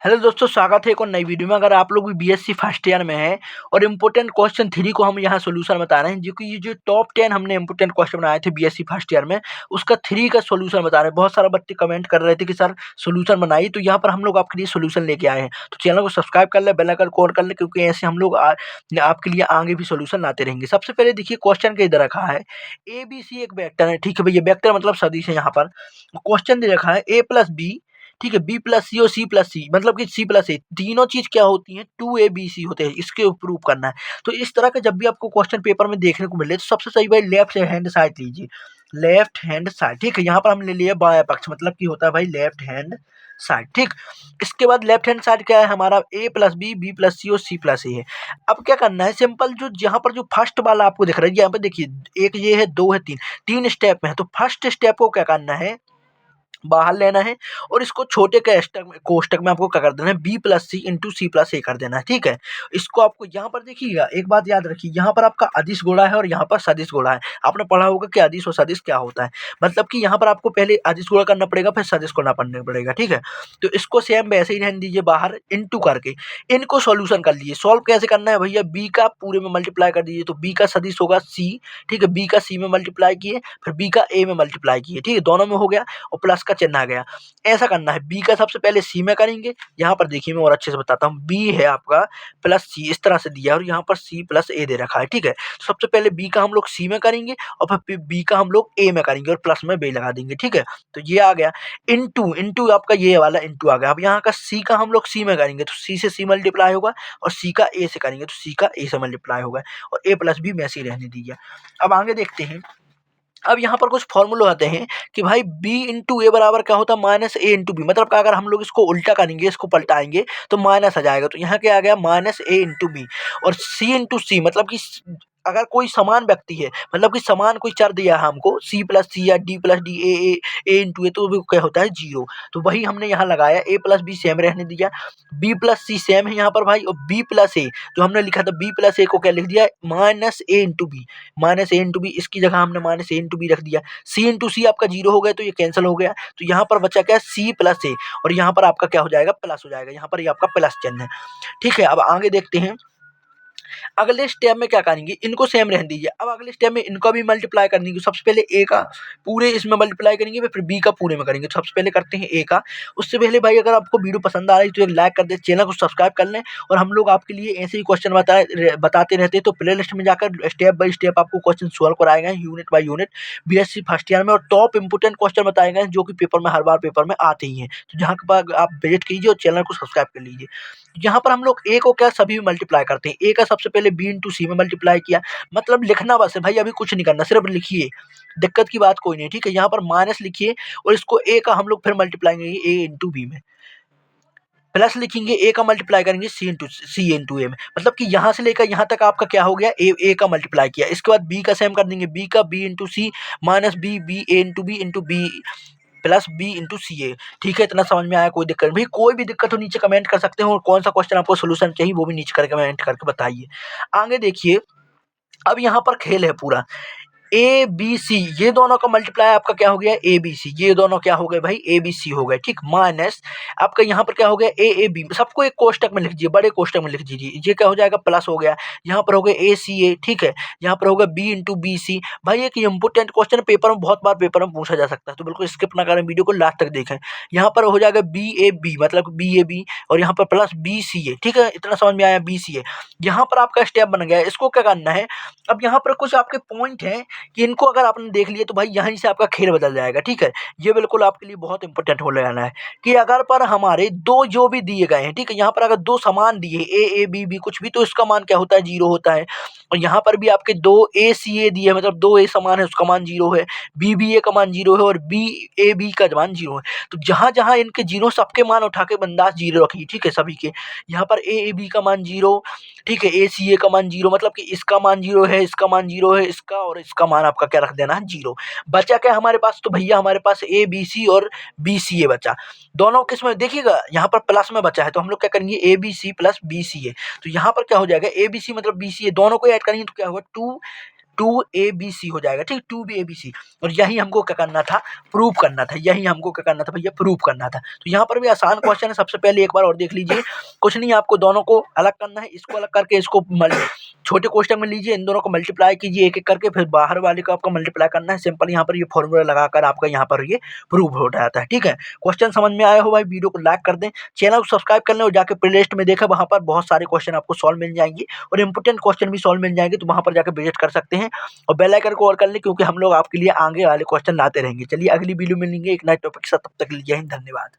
Hello दोस्तों, स्वागत है एक और नई वीडियो में। अगर आप लोग भी बीएससी फर्स्ट ईयर में हैं और इम्पोर्टेंट क्वेश्चन 3 को हम यहाँ सॉल्यूशन बता रहे हैं, जो कि ये जो टॉप 10 हमने इम्पोर्टेंट क्वेश्चन बनाए थे बीएससी फर्स्ट ईयर में, उसका 3 का सॉल्यूशन बता रहे हैं। बहुत सारे बच्चे कमेंट कर रहे थे कि सर सॉल्यूशन बनाइए, तो यहाँ पर हम लोग आपके लिए सॉल्यूशन लेके आए हैं। तो चैनल को सब्सक्राइब कर ले, बेल आइकन को ऑन कर ले, क्योंकि ऐसे हम लोग आपके लिए आगे भी सॉल्यूशन लाते रहेंगे। सबसे पहले देखिए क्वेश्चन के इधर रखा है ए बी सी एक वेक्टर है। ठीक है भैया, वेक्टर मतलब सदिश है। यहाँ पर क्वेश्चन दे रखा है ए प्लस बी, ठीक है, बी प्लस सी और सी प्लस सी, मतलब कि सी प्लस ए, तीनों चीज क्या होती हैं, टू ए बी सी होते हैं। इसके प्रूव करना है। तो इस तरह का जब भी आपको क्वेश्चन पेपर में देखने को मिले, तो सबसे सही भाई लेफ्ट हैंड साइड लीजिए, लेफ्ट हैंड साइड। ठीक है, यहाँ पर हम ले लिए बायां पक्ष, मतलब कि होता है भाई लेफ्ट हैंड साइड। ठीक, इसके बाद लेफ्ट हैंड साइड क्या है हमारा, ए प्लस बी, बी प्लस सी और सी प्लस ए है। अब क्या करना है, सिंपल, जो यहाँ पर जो फर्स्ट वाला आपको दिख रहा है, यहाँ पे देखिए, एक ये है, दो है, तीन, तीन स्टेप में है। तो फर्स्ट स्टेप को क्या करना है, बाहर लेना है, और इसको छोटे कोष्टक में आपको क्या कर देना है, बी प्लस सी इंटू सी प्लस ए कर देना है। ठीक है, इसको आपको यहाँ पर देखिएगा, एक बात याद रखिए, यहाँ पर आपका अदिश गुणा है और यहाँ पर सदिश गुणा है। आपने पढ़ा होगा कि अदिश और सदिश क्या होता है, मतलब कि यहाँ पर आपको पहले अदिश गुणा करना पड़ेगा, फिर सदिश गुणा करना पड़ेगा। ठीक है, तो इसको सेम वैसे ही रहने दीजिए, बाहर इंटू करके इनको सॉल्यूशन कर लीजिए। सॉल्व कैसे करना है भैया, बी का पूरे में मल्टीप्लाई कर दीजिए, तो बी का सदिश होगा सी। ठीक है, बी का सी में मल्टीप्लाई किए, फिर बी का ए में मल्टीप्लाई किए। ठीक है, दोनों में हो गया और प्लस का चिन्ह आ गया। ऐसा करना है, बी का सबसे पहले सी में करेंगे। यहाँ पर देखिए मैं और अच्छे से बताता हूँ, बी है आपका प्लस सी, इस तरह से दिया है, और यहाँ पर सी प्लस ए दे रखा है। ठीक है, तो सबसे पहले बी का हम लोग सी में करेंगे, और फिर बी का हम लोग ए में करेंगे, और प्लस में बी लगा देंगे। ठीक है, तो ये आ गया इंटू, इंटू आपका ये वाला इंटू आ गया। अब यहाँ का सी का हम लोग सी में करेंगे, तो सी से सी मल्टीप्लाई होगा, और सी का ए से करेंगे तो सी का ए से मल्टीप्लाई होगा, और ए प्लस बी वैसे ही रहने दीजिए। अब आगे देखते हैं। अब यहाँ पर कुछ फॉर्मूले आते हैं कि भाई b इंटू ए बराबर क्या होता है, माइनस ए इंटू बी। मतलब कि अगर हम लोग इसको उल्टा करेंगे, इसको पलटाएंगे, तो माइनस आ जाएगा। तो यहाँ क्या आ गया, माइनस ए इंटू बी। और c इंटू सी, मतलब कि अगर कोई समान व्यक्ति है, मतलब कि समान कोई चर दिया है हमको, सी प्लस सी या डी प्लस डी, ए इंटू ए, तो वो क्या होता है, जीरो। तो वही हमने यहाँ लगाया, ए प्लस बी सेम रहने दिया, बी प्लस सी सेम है यहाँ पर भाई, और बी प्लस ए जो हमने लिखा था, बी प्लस ए को क्या लिख दिया, माइनस ए इंटू बी, माइनस ए इंटू बी, इसकी जगह हमने माइनस ए इंटू बी रख दिया। सी इंटू सी आपका जीरो हो गया, तो ये कैंसिल हो गया। तो यहाँ पर बचा क्या, सी प्लस ए, और यहाँ पर आपका क्या हो जाएगा, प्लस हो जाएगा। यहाँ पर ये आपका प्लस चिन्ह है। ठीक है, अब आगे देखते हैं। अगले स्टेप में क्या करेंगे, इनको सेम रहने दीजिए। अब अगले स्टेप में इनको भी मल्टीप्लाई कर देंगे। सबसे पहले ए का पूरे इसमें मल्टीप्लाई करेंगे, फिर बी का पूरे में करेंगे। तो सबसे पहले करते हैं ए का। उससे पहले भाई अगर आपको वीडियो पसंद आ रही है तो एक लाइक कर दे, चैनल को सब्सक्राइब कर लें, और हम लोग आपके लिए ऐसे ही क्वेश्चन बताते रहते हैं। तो प्ले लिस्ट में जाकर स्टेप बाय स्टेप आपको क्वेश्चन सॉल्व कराए गए, unit by unit, BSc first year में, और टॉप इंपोर्टेंट क्वेश्चन बताए गए जो कि पेपर में हर बार पेपर में आते ही हैं। तो जहाँ के बाद आप विजिट कीजिए और चैनल को सब्सक्राइब कर लीजिए। यहाँ पर हम लोग ए को क्या सभी में मल्टीप्लाई करते हैं। ए का सबसे पहले बी इंटू सी में मल्टीप्लाई किया, मतलब लिखना बस है भाई, अभी कुछ नहीं करना, सिर्फ लिखिए, दिक्कत की बात कोई नहीं। ठीक है, यहाँ पर माइनस लिखिए, और इसको ए का हम लोग फिर मल्टीप्लाई करेंगे ए इंटू बी में, प्लस लिखेंगे, ए का मल्टीप्लाई करेंगे सी इंटू ए में। मतलब कि यहाँ से लेकर यहाँ तक आपका क्या हो गया, ए का मल्टीप्लाई किया। इसके बाद बी का सेम कर देंगे, बी का b into c minus b, b a into b plus b into c a. ठीक है, इतना समझ में आया, कोई दिक्कत नहीं। कोई भी दिक्कत हो नीचे कमेंट कर सकते हो, और कौन सा क्वेश्चन आपको सोल्यूशन चाहिए वो भी नीचे करके कमेंट करके बताइए। आगे देखिए, अब यहाँ पर खेल है पूरा। ए बी सी, ये दोनों का मल्टीप्लाई आपका क्या हो गया, ए बी सी, ये दोनों क्या हो गए भाई, ए बी सी हो गए। ठीक, माइनस आपका यहाँ पर क्या हो गया, ए बी, सबको एक कोष्टक में लिख दीजिए, बड़े कोष्टक में लिख दीजिए। ये क्या हो जाएगा, प्लस हो गया। यहाँ पर हो गया ए सी ए। ठीक है, यहाँ पर होगा बी इंटू बी सी। भाई एक इंपोर्टेंट क्वेश्चन पेपर में बहुत बार पेपर में पूछा जा सकता है, तो बिल्कुल स्किप ना करें, वीडियो को लास्ट तक देखें। यहाँ पर हो जाएगा बी ए बी, मतलब बी ए बी, और यहाँ पर प्लस बी सी ए। ठीक है, इतना समझ में आया, बी सी ए। यहाँ पर आपका स्टेप बन गया। इसको क्या करना है, अब यहाँ पर कुछ आपके पॉइंट हैं कि इनको अगर आपने देख लिया तो भाई यहीं से आपका खेल बदल जाएगा। ठीक है, ये बिल्कुल आपके लिए बहुत इंपॉर्टेंट होने वाला है कि अगर पर हमारे दो जो भी दिए गए हैं, ठीक है, यहाँ पर अगर दो समान दिए, ए बी बी कुछ भी, तो इसका मान क्या होता है, जीरो होता है। और यहाँ पर भी आपके दो ए सी ए दिए, मतलब दो ए समान है, उसका मान जीरो है, बी बी ए का मान जीरो है, और बी ए बी का मान जीरो है। तो जहाँ जहाँ इनके जीरो, सबके मान उठा के बंदाज जीरो रखिए। ठीक है, सभी के यहाँ पर ए बी का मान जीरो, ठीक है, ए सी ए का मान जीरो, मतलब कि इसका मान जीरो है, इसका मान जीरो है, इसका और इसका मान आपका क्या रख देना है, जीरो। बचा क्या हमारे पास, तो भैया हमारे पास ए बी सी और बी सी ए बचा। दोनों किसमें देखिएगा, यहाँ पर प्लस में बचा है, तो हम लोग क्या करेंगे, a b c plus b c a. तो यहाँ पर क्या हो जाएगा, ए बी सी मतलब बी सी ए, दोनों को ऐड करेंगे तो क्या होगा, टू 2ABC हो जाएगा, ठीक है, 2ABC। और यही हमको क्या करना था, प्रूव करना था, यही हमको क्या करना था भैया, प्रूव करना था। तो यहाँ पर भी आसान क्वेश्चन है, सबसे पहले एक बार और देख लीजिए। कुछ नहीं, आपको दोनों को अलग करना है, इसको अलग करके इसको छोटे क्वेश्चन में लीजिए, इन दोनों को मल्टीप्लाई कीजिए एक एक करके, फिर बाहर वाले को आपको मल्टीप्लाई करना है। सिंपल यहाँ पर ये फॉर्मूला लगाकर आपका यहाँ पर ये प्रूव हो जाता है, ठीक है। क्वेश्चन समझ में आया हो भाई, वीडियो को लाइक कर दें, चैनल को सब्सक्राइब कर लें और जाके प्लेलिस्ट में देखें, वहाँ पर बहुत सारे क्वेश्चन आपको सॉल्व मिल जाएंगे और इंपोर्टेंट क्वेश्चन भी सॉल्व मिल जाएंगे, तो वहाँ पर जाकर विजिट कर सकते हैं और बेल आइकन को ऑल कर लें, क्योंकि हम लोग आपके लिए आगे वाले क्वेश्चन लाते रहेंगे। चलिए अगली वीडियो में मिलेंगे एक नए टॉपिक के साथ, तब तक के लिए जय हिंद, धन्यवाद।